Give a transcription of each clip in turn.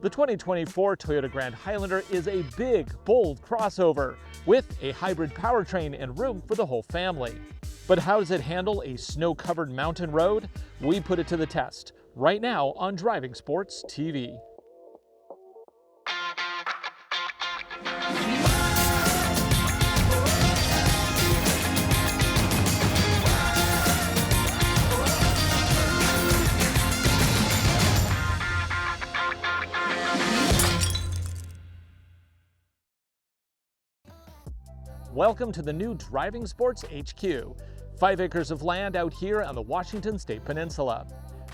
The 2024 Toyota Grand Highlander is a big, bold crossover with a hybrid powertrain and room for the whole family. But how does it handle a snow-covered mountain road? We put it to the test right now on Driving Sports TV. Welcome to the new Driving Sports HQ. 5 acres of land out here on the Washington State Peninsula.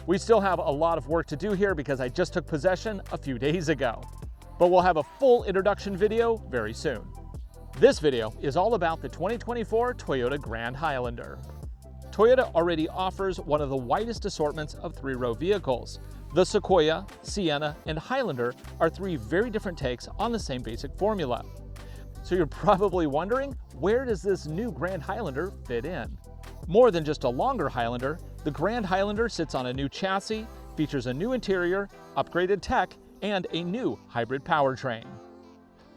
We still have a lot of work to do here because I just took possession a few days ago. But we'll have a full introduction video very soon. This video is all about the 2024 Toyota Grand Highlander. Toyota already offers one of the widest assortments of 3-row vehicles. The Sequoia, Sienna, and Highlander are 3 very different takes on the same basic formula. So you're probably wondering, where does this new Grand Highlander fit in? More than just a longer Highlander, the Grand Highlander sits on a new chassis, features a new interior, upgraded tech, and a new hybrid powertrain.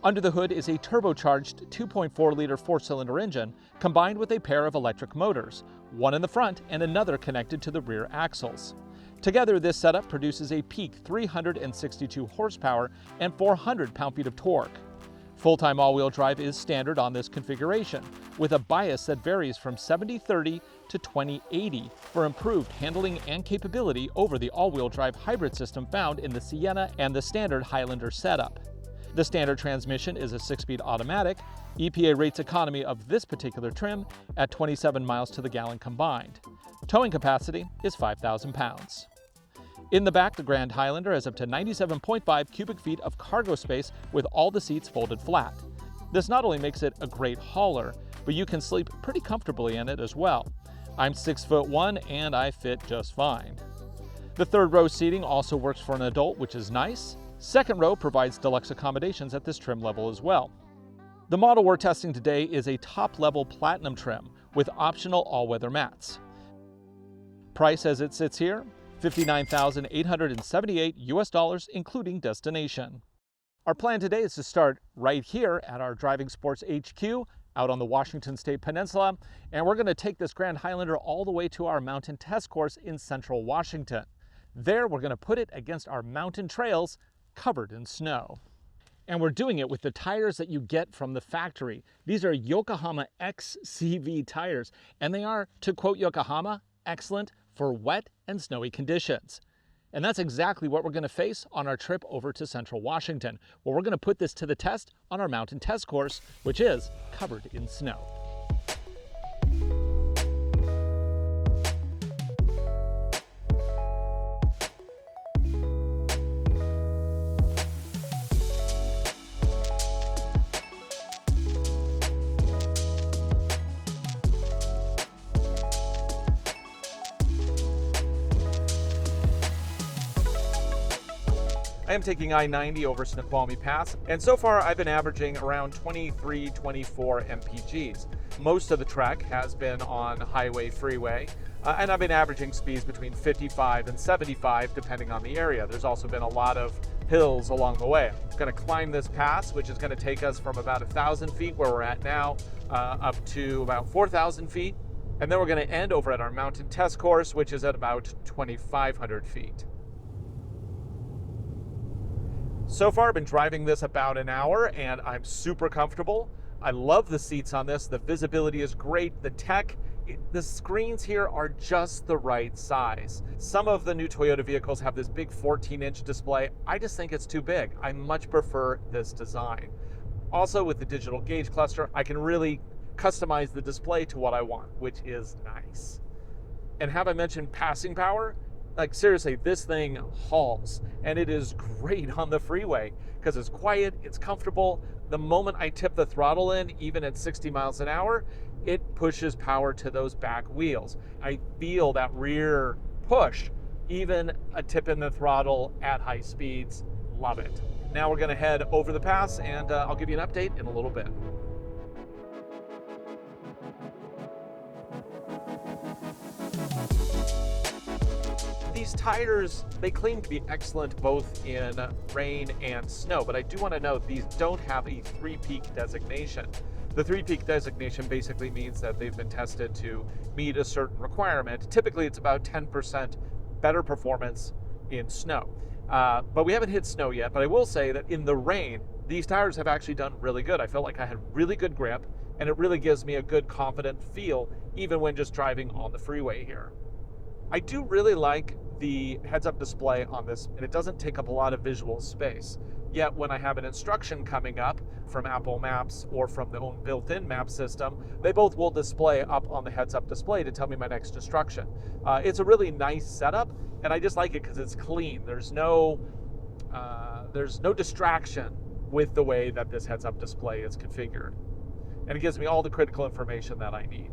Under the hood is a turbocharged 2.4-liter 4-cylinder engine combined with a pair of electric motors, one in the front and another connected to the rear axles. Together, this setup produces a peak 362 horsepower and 400 pound-feet of torque. Full-time all-wheel drive is standard on this configuration, with a bias that varies from 70/30 to 20/80 for improved handling and capability over the all-wheel drive hybrid system found in the Sienna and the standard Highlander setup. The standard transmission is a 6-speed automatic. EPA rates economy of this particular trim at 27 miles to the gallon combined. Towing capacity is 5,000 pounds. In the back, the Grand Highlander has up to 97.5 cubic feet of cargo space with all the seats folded flat. This not only makes it a great hauler, but you can sleep pretty comfortably in it as well. I'm 6'1" and I fit just fine. The third row seating also works for an adult, which is nice. Second row provides deluxe accommodations at this trim level as well. The model we're testing today is a top-level platinum trim with optional all-weather mats. Price as it sits here, $59,878 US, including destination. Our plan today is to start right here at our Driving Sports HQ out on the Washington State Peninsula, and we're going to take this Grand Highlander all the way to our mountain test course in central Washington. There, we're going to put it against our mountain trails covered in snow. And we're doing it with the tires that you get from the factory. These are Yokohama XCV tires, and they are, to quote Yokohama, excellent for wet and snowy conditions. And that's exactly what we're going to face on our trip over to central Washington, where we're going to put this to the test on our mountain test course, which is covered in snow. I am taking I-90 over Snoqualmie Pass, and so far I've been averaging around 23, 24 mpgs. Most of the trek has been on highway freeway, and I've been averaging speeds between 55 and 75 depending on the area. There's also been a lot of hills along the way. I'm going to climb this pass, which is going to take us from about 1,000 feet where we're at now up to about 4,000 feet, and then we're going to end over at our mountain test course, which is at about 2,500 feet. So far, I've been driving this about an hour and I'm super comfortable. I love the seats on this. The visibility is great. The tech, the screens here are just the right size. Some of the new Toyota vehicles have this big 14-inch display. I just think it's too big. I much prefer this design. Also, with the digital gauge cluster, I can really customize the display to what I want, which is nice. And have I mentioned passing power? Like seriously, this thing hauls, and it is great on the freeway because it's quiet, it's comfortable. The moment I tip the throttle in, even at 60 miles an hour, it pushes power to those back wheels. I feel that rear push, even a tip in the throttle at high speeds. Love it. Now we're going to head over the pass, and I'll give you an update in a little bit. these tires, they claim to be excellent both in rain and snow, but I do want to note these don't have a 3-peak designation. The 3-peak designation basically means that they've been tested to meet a certain requirement. Typically, it's about 10% better performance in snow. But we haven't hit snow yet, but I will say that in the rain, these tires have actually done really good. I felt like I had really good grip, and it really gives me a good, confident feel, even when just driving on the freeway here. I do really like the heads-up display on this, and it doesn't take up a lot of visual space. Yet when I have an instruction coming up from Apple Maps or from the own built-in map system, they both will display up on the heads-up display to tell me my next instruction. It's a really nice setup, and I just like it because it's clean. There's no distraction with the way that this heads-up display is configured. And it gives me all the critical information that I need.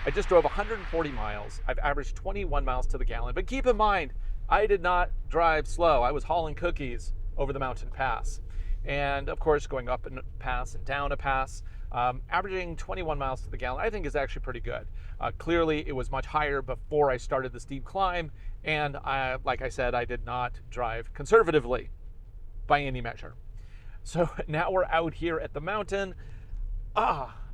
I just drove 140 miles. I've averaged 21 miles to the gallon. But keep in mind, I did not drive slow. I was hauling cookies over the mountain pass. And of course, going up a pass and down a pass. Averaging 21 miles to the gallon, I think is actually pretty good. Clearly, it was much higher before I started the steep climb. And like I said, I did not drive conservatively by any measure. So now we're out here at the mountain.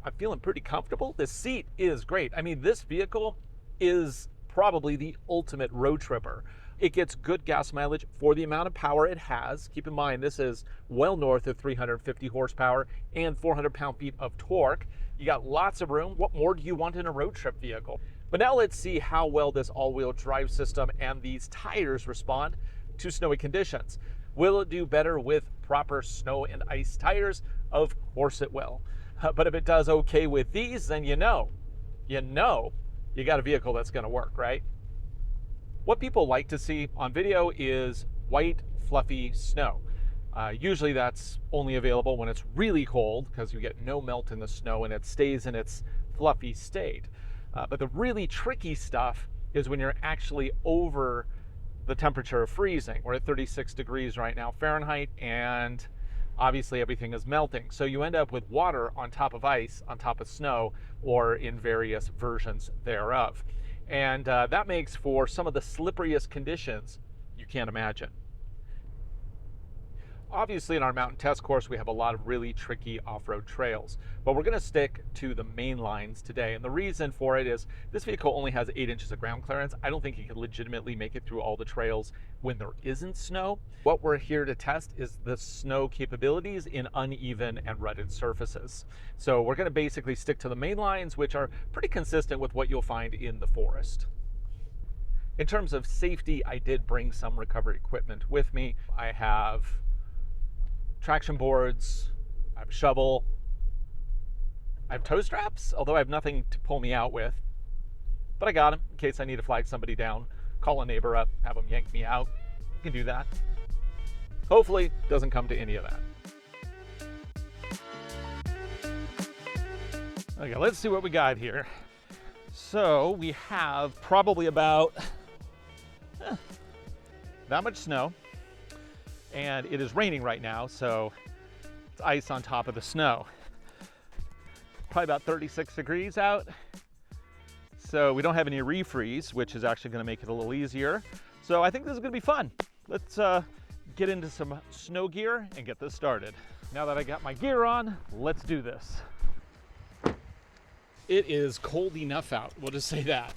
I'm feeling pretty comfortable. This seat is great. I mean, this vehicle is probably the ultimate road tripper. It gets good gas mileage for the amount of power it has. Keep in mind, this is well north of 350 horsepower and 400 pound-feet of torque. You got lots of room. What more do you want in a road trip vehicle? But now let's see how well this all-wheel drive system and these tires respond to snowy conditions. Will it do better with proper snow and ice tires? Of course it will. But if it does okay with these, then you know you got a vehicle that's going to work, right? What people like to see on video is white, fluffy snow. Usually that's only available when it's really cold because you get no melt in the snow and it stays in its fluffy state. But the really tricky stuff is when you're actually over the temperature of freezing. We're at 36 degrees right now Fahrenheit, and obviously everything is melting. So you end up with water on top of ice, on top of snow, or in various versions thereof. And that makes for some of the slipperiest conditions you can't imagine. Obviously in our mountain test course, we have a lot of really tricky off-road trails, but we're gonna stick to the main lines today. And the reason for it is this vehicle only has 8 inches of ground clearance. I don't think you can legitimately make it through all the trails when there isn't snow. What we're here to test is the snow capabilities in uneven and rutted surfaces. So we're gonna basically stick to the main lines, which are pretty consistent with what you'll find in the forest. In terms of safety, I did bring some recovery equipment with me. I have traction boards, I have a shovel, I have tow straps, although I have nothing to pull me out with, but I got them in case I need to flag somebody down, call a neighbor up, have them yank me out. You can do that. Hopefully it doesn't come to any of that. Okay, let's see what we got here. So we have probably about that much snow. And it is raining right now, so it's ice on top of the snow. Probably about 36 degrees out. So we don't have any refreeze, which is actually gonna make it a little easier. So I think this is gonna be fun. Let's get into some snow gear and get this started. Now that I got my gear on, let's do this. It is cold enough out, we'll just say that.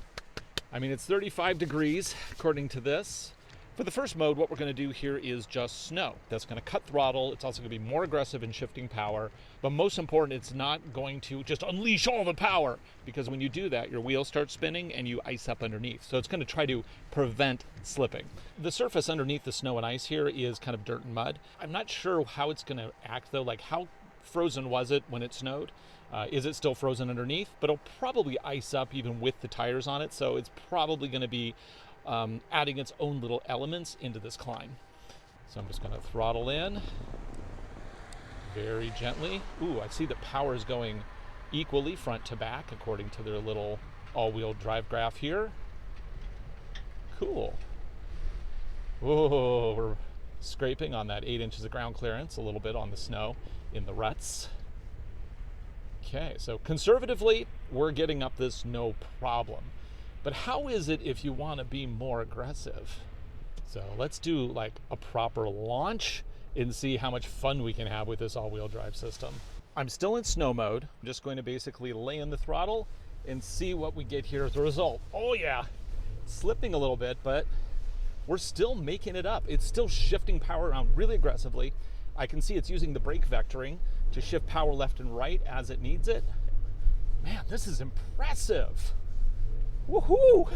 I mean, it's 35 degrees according to this. For the first mode, what we're going to do here is just snow. That's going to cut throttle. It's also going to be more aggressive in shifting power. But most important, it's not going to just unleash all the power, because when you do that, your wheels start spinning and you ice up underneath. So it's going to try to prevent slipping. The surface underneath the snow and ice here is kind of dirt and mud. I'm not sure how it's going to act though. Like, how frozen was it when it snowed? Is it still frozen underneath? But it'll probably ice up even with the tires on it. So it's probably going to be adding its own little elements into this climb. So I'm just going to throttle in very gently. Ooh, I see the power is going equally front to back according to their little all-wheel drive graph here. Cool. Whoa, we're scraping on that 8 inches of ground clearance, a little bit on the snow in the ruts. Okay, so conservatively, we're getting up this no problem. But how is it if you want to be more aggressive? So let's do like a proper launch and see how much fun we can have with this all-wheel drive system. I'm still in snow mode. I'm just going to basically lay in the throttle and see what we get here as a result. Oh yeah, slipping a little bit, but we're still making it up. It's still shifting power around really aggressively. I can see it's using the brake vectoring to shift power left and right as it needs it. Man, this is impressive. Woohoo!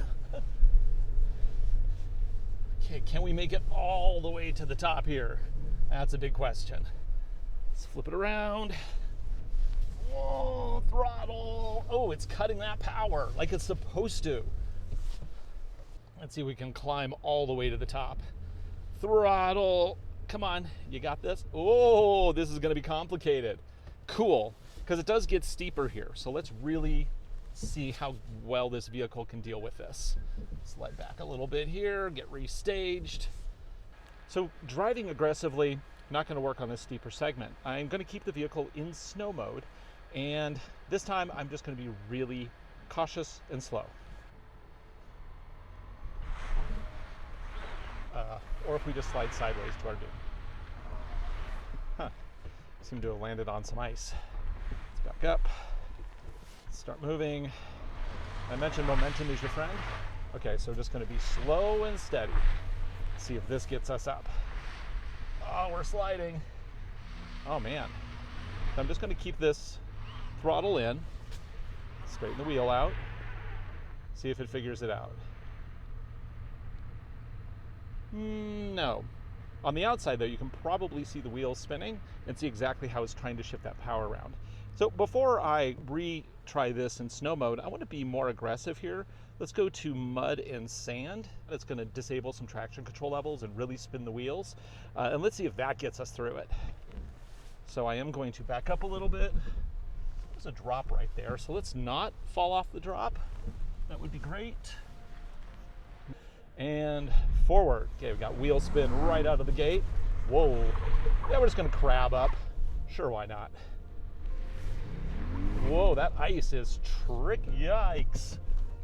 Okay, can we make it all the way to the top here? That's a big question. Let's flip it around. Whoa, throttle. Oh, it's cutting that power like it's supposed to. Let's see if we can climb all the way to the top. Throttle. Come on, you got this? Oh, this is gonna be complicated. Cool, because it does get steeper here. So let's really see how well this vehicle can deal with this. Slide back a little bit here, get restaged. So driving aggressively, not gonna work on this steeper segment. I'm gonna keep the vehicle in snow mode, and this time I'm just gonna be really cautious and slow. Or if we just slide sideways to our doom. Huh, seem to have landed on some ice. Let's back up, start moving. I mentioned momentum is your friend. Okay, so just gonna be slow and steady. See if this gets us up. Oh, we're sliding. Oh man. So I'm just gonna keep this throttle in, straighten the wheel out, see if it figures it out. No. On the outside though, you can probably see the wheels spinning and see exactly how it's trying to shift that power around. So before I retry this in snow mode, I want to be more aggressive here. Let's go to mud and sand. That's going to disable some traction control levels and really spin the wheels. And let's see if that gets us through it. So I am going to back up a little bit. There's a drop right there, so let's not fall off the drop. That would be great. And forward. Okay, we got wheel spin right out of the gate. Whoa. Yeah, we're just gonna crab up. Sure, why not? Whoa, that ice is tricky. Yikes.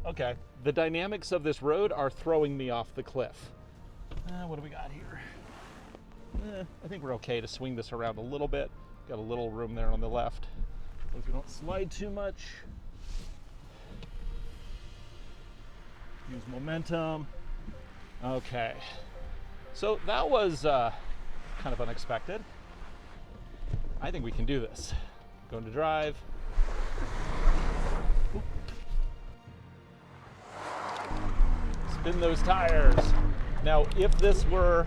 Okay, the dynamics of this road are throwing me off the cliff. What do we got here? I think we're okay to swing this around a little bit. Got a little room there on the left. As long as we don't slide too much. Use momentum. Okay, so that was kind of unexpected. I think we can do this. Going to drive. Oop. Spin those tires. Now, if this were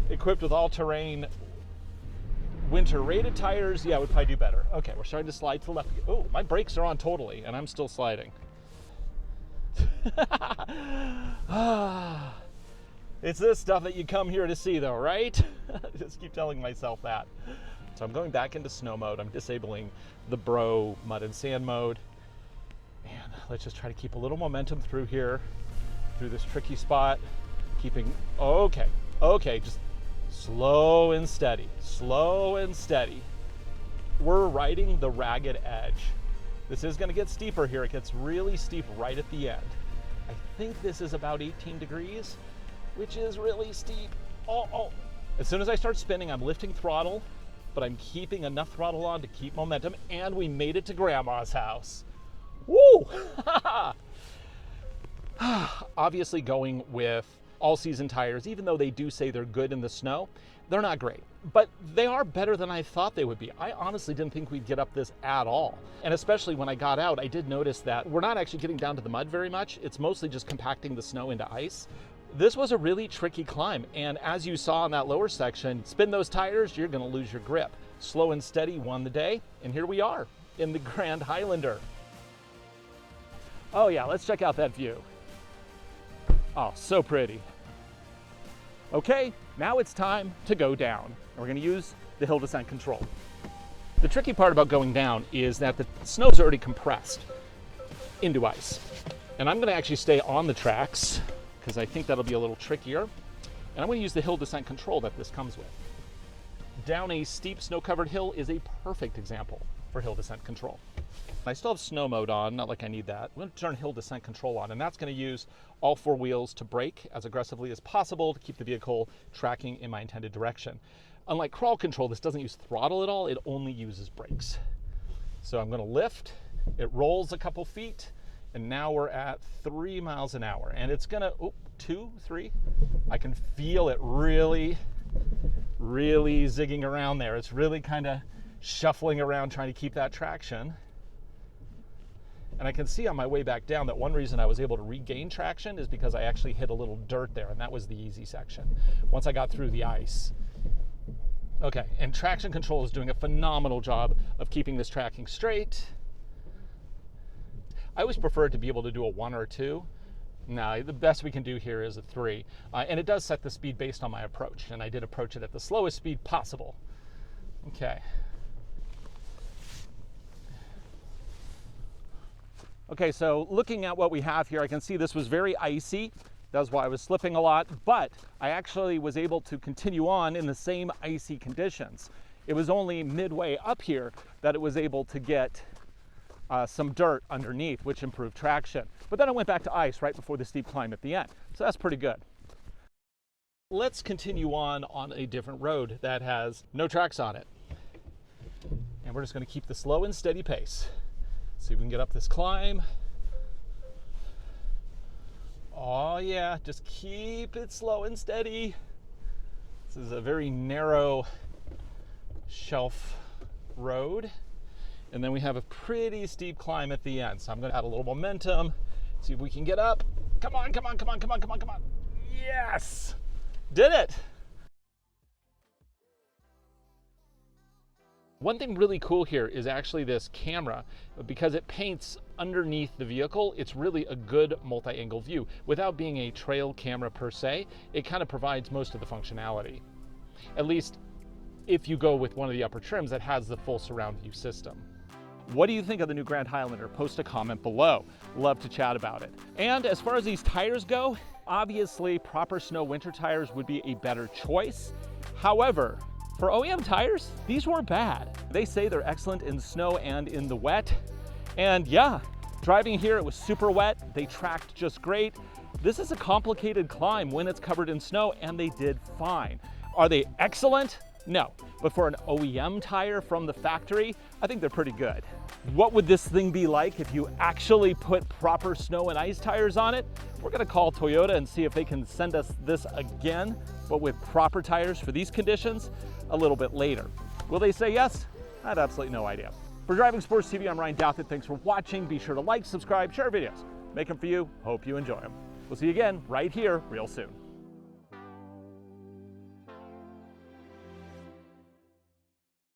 equipped with all-terrain winter rated tires, yeah, it would probably do better. Okay, we're starting to slide to the left. Oh, my brakes are on totally, and I'm still sliding. It's this stuff that you come here to see though, right? Just keep telling myself that. So I'm going back into snow mode. I'm disabling the bro mud and sand mode. And let's just try to keep a little momentum through here, through this tricky spot. Keeping, okay, just slow and steady, slow and steady. We're riding the ragged edge. This is gonna get steeper here. It gets really steep right at the end. I think this is about 18 degrees, which is really steep. Oh. As soon as I start spinning, I'm lifting throttle, but I'm keeping enough throttle on to keep momentum, and we made it to Grandma's house. Woo! Obviously going with all-season tires, even though they do say they're good in the snow, they're not great. But they are better than I thought they would be. I honestly didn't think we'd get up this at all. And especially when I got out, I did notice that we're not actually getting down to the mud very much. It's mostly just compacting the snow into ice. This was a really tricky climb. And as you saw in that lower section, spin those tires, you're gonna lose your grip. Slow and steady won the day. And here we are in the Grand Highlander. Oh yeah, let's check out that view. Oh, so pretty. Okay, now it's time to go down. And we're gonna use the hill descent control. The tricky part about going down is that the snow's already compressed into ice. And I'm gonna actually stay on the tracks because I think that'll be a little trickier. And I'm gonna use the hill descent control that this comes with. Down a steep snow-covered hill is a perfect example for hill descent control. I still have snow mode on, not like I need that. I'm going to turn hill descent control on, and that's going to use all four wheels to brake as aggressively as possible to keep the vehicle tracking in my intended direction. Unlike crawl control, this doesn't use throttle at all, it only uses brakes. So I'm going to lift, it rolls a couple feet, and now we're at 3 miles an hour. And it's going to, 2, 3, I can feel it really zigging around there. It's really kind of shuffling around trying to keep that traction. And I can see on my way back down that one reason I was able to regain traction is because I actually hit a little dirt there, and that was the easy section once I got through the ice. Okay, and traction control is doing a phenomenal job of keeping this tracking straight. I always prefer to be able to do a 1 or 2. No, the best we can do here is a 3. And it does set the speed based on my approach, and I did approach it at the slowest speed possible. Okay. Okay, so looking at what we have here, I can see this was very icy. That's why I was slipping a lot, but I actually was able to continue on in the same icy conditions. It was only midway up here that it was able to get some dirt underneath, which improved traction. But then I went back to ice right before the steep climb at the end. So that's pretty good. Let's continue on a different road that has no tracks on it. And we're just going to keep the slow and steady pace. See if we can get up this climb. Oh yeah, just keep it slow and steady. This is a very narrow shelf road. And then we have a pretty steep climb at the end. So I'm going to add a little momentum, see if we can get up. Come on, come on, come on, come on, come on, come on. Yes! Did it! One thing really cool here is actually this camera. Because it paints underneath the vehicle, it's really a good multi-angle view. Without being a trail camera per se, it kind of provides most of the functionality. At least if you go with one of the upper trims that has the full surround view system. What do you think of the new Grand Highlander? Post a comment below. Love to chat about it. And as far as these tires go, obviously proper snow winter tires would be a better choice. However, for OEM tires, these weren't bad. They say they're excellent in snow and in the wet. And yeah, driving here, it was super wet. They tracked just great. This is a complicated climb when it's covered in snow, and they did fine. Are they excellent? No, but for an OEM tire from the factory, I think they're pretty good. What would this thing be like if you actually put proper snow and ice tires on it? We're gonna call Toyota and see if they can send us this again, but with proper tires for these conditions a little bit later. Will they say yes? I have absolutely no idea. For Driving Sports TV, I'm Ryan Douthit. Thanks for watching. Be sure to like, subscribe, share videos. Make them for you. Hope you enjoy them. We'll see you again right here real soon.